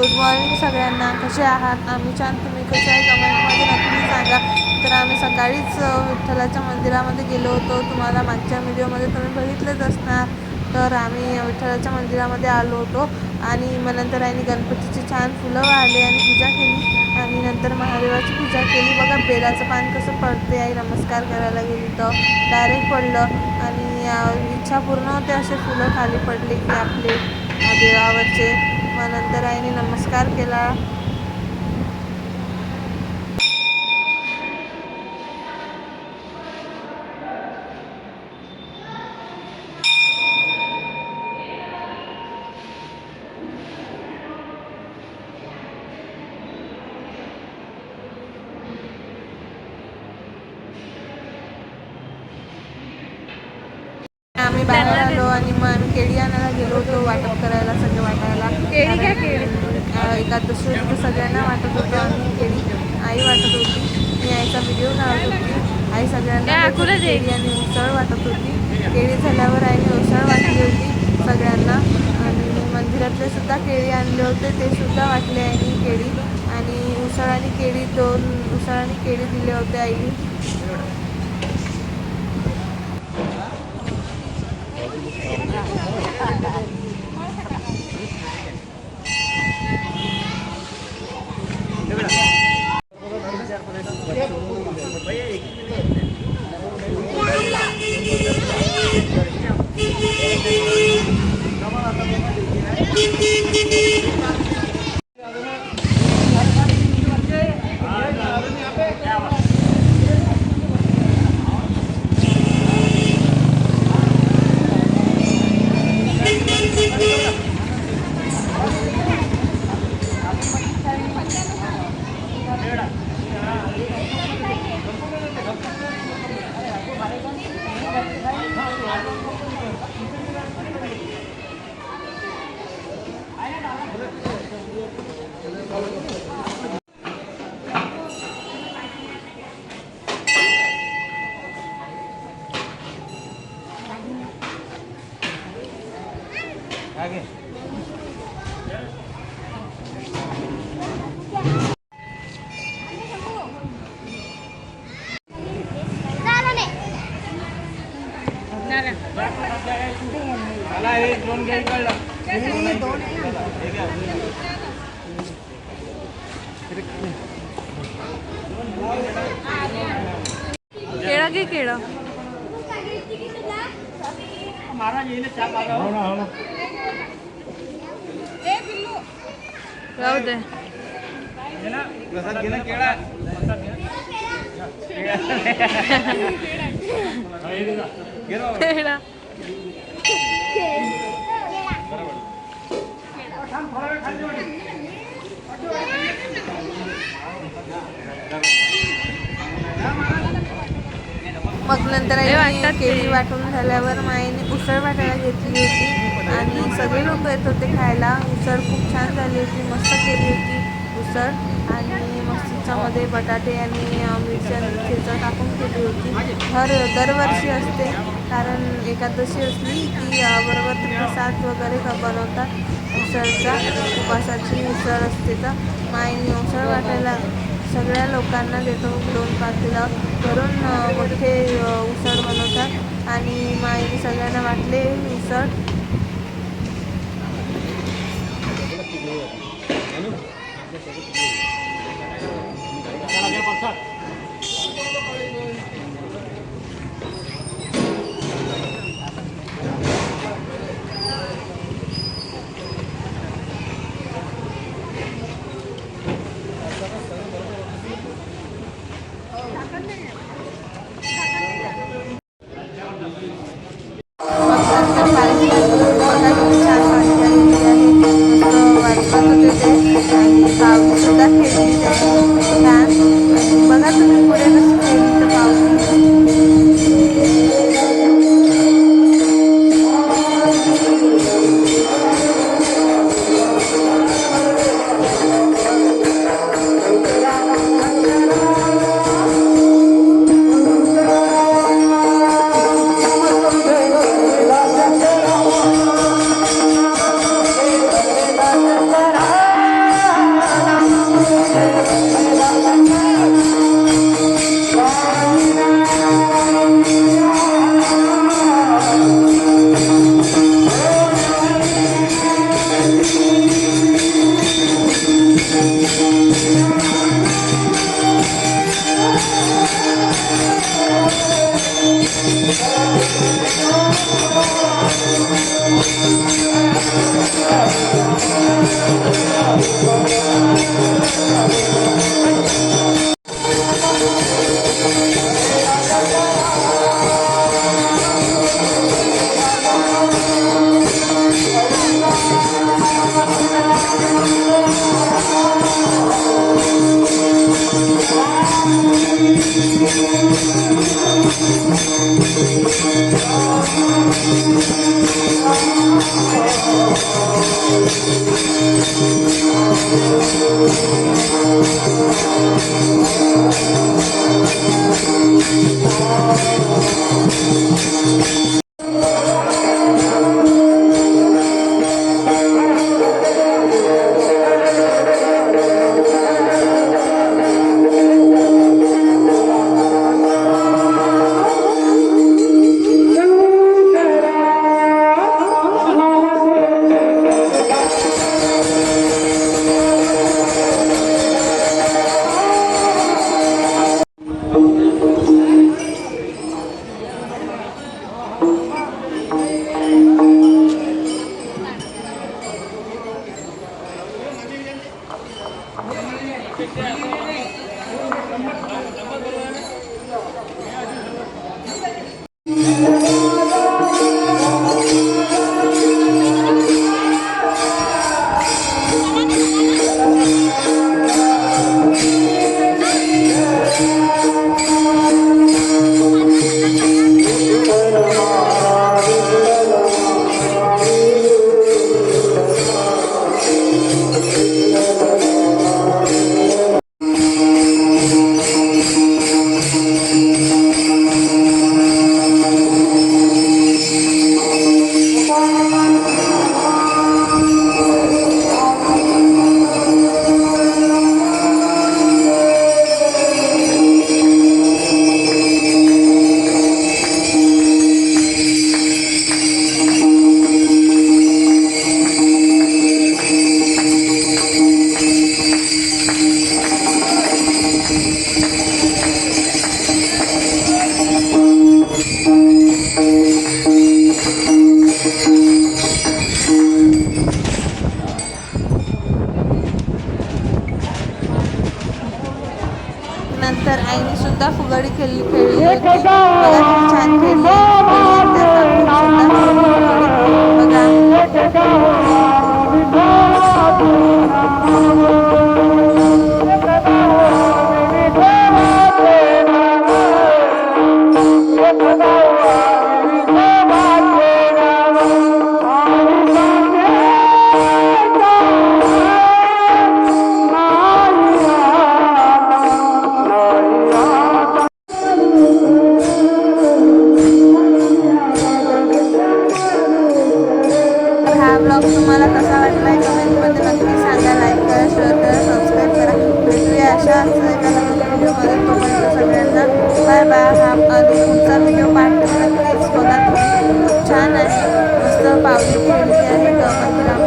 Good morning सगळ्यांना. कसे आहात? आम्ही छान. तुम्ही कसे आहे कमेंटमध्ये नक्की सांगा. तर आम्ही सकाळीच विठ्ठलाच्या मंदिरामध्ये गेलो होतो. तुम्हाला मागच्या व्हिडिओमध्ये तुम्ही बघितलंच असणार. तर आम्ही विठ्ठलाच्या मंदिरामध्ये आलो होतो आणि मग नंतर आम्ही गणपतीची छान फुलं वाहले आणि पूजा केली आणि नंतर महादेवाची पूजा केली. बघा बेलाचं पान कसं पडते. आई नमस्कार करायला गेली तर डायरेक्ट पडलं आणि इच्छा पूर्ण होते. असे फुलं खाली पडले की आपले देवावरचे. मग नंतर आईने नमस्कार केला. आम्ही बाहेर आलो आणि मग आम्ही केळी आणायला गेलो होतो वाटप करायला, सगळे वाटायला. केळी काय केळी एकादशी होती सगळ्यांना वाटत होतो आम्ही केळी. आई वाटत होती, मी आईचा व्हिडिओ काढत होती. आई सगळ्यांना केळी आणि उसळ वाटत होती. केळी झाल्यावर आईने उसळ वाटली होती सगळ्यांना आणि मंदिरातले सुद्धा केळी आणले होते, ते सुद्धा वाटले आईने केळी. आणि उसळ आणि केळी, दोन उसळ आणि केळी दिले होते आईने. केळं घे केळं. राहू दे. केळं मग नंतर केळी वाटून झाल्यावर माईने उसळ वाटायला घेतली होती आणि सगळे लोक येत होते खायला. उसळ खूप छान झाली होती, मस्त केली होती उसळ आणि मस्त त्याच्यामध्ये बटाटे आणि मिरची आणि ठेचा टाकून केली होती. दरवर्षी असते, कारण एकादशी असली की बरोबर ते प्रसाद वगैरे बनवतात उसळचा. उपासाची उसळ असते तर माईने उसळ वाटायला सगळ्या लोकांना देतो. 2 पातेलं भरून मोठे उसळ बनवतात आणि माईने सगळ्यांना वाटले उसळ. बघा नंतर आईने सुद्धा फुगडी खेळली होती. बघा किती छान खेळली. हा ब्लॉग तुम्हाला कसा वाटला कमेंटमध्ये नक्की सांगा. लाईक करा, शेअर करा, सबस्क्राईब करा. भेटूया अशाच एका नवीन व्हिडिओमध्ये. तोपर्यंत सगळ्यांना बाय बाय. हा आणि पुढचा व्हिडिओ पार्ट नक्कीच बघा तुम्ही. खूप छान आहे. मस्त पावली खेळली आहे मंदिरामध्ये.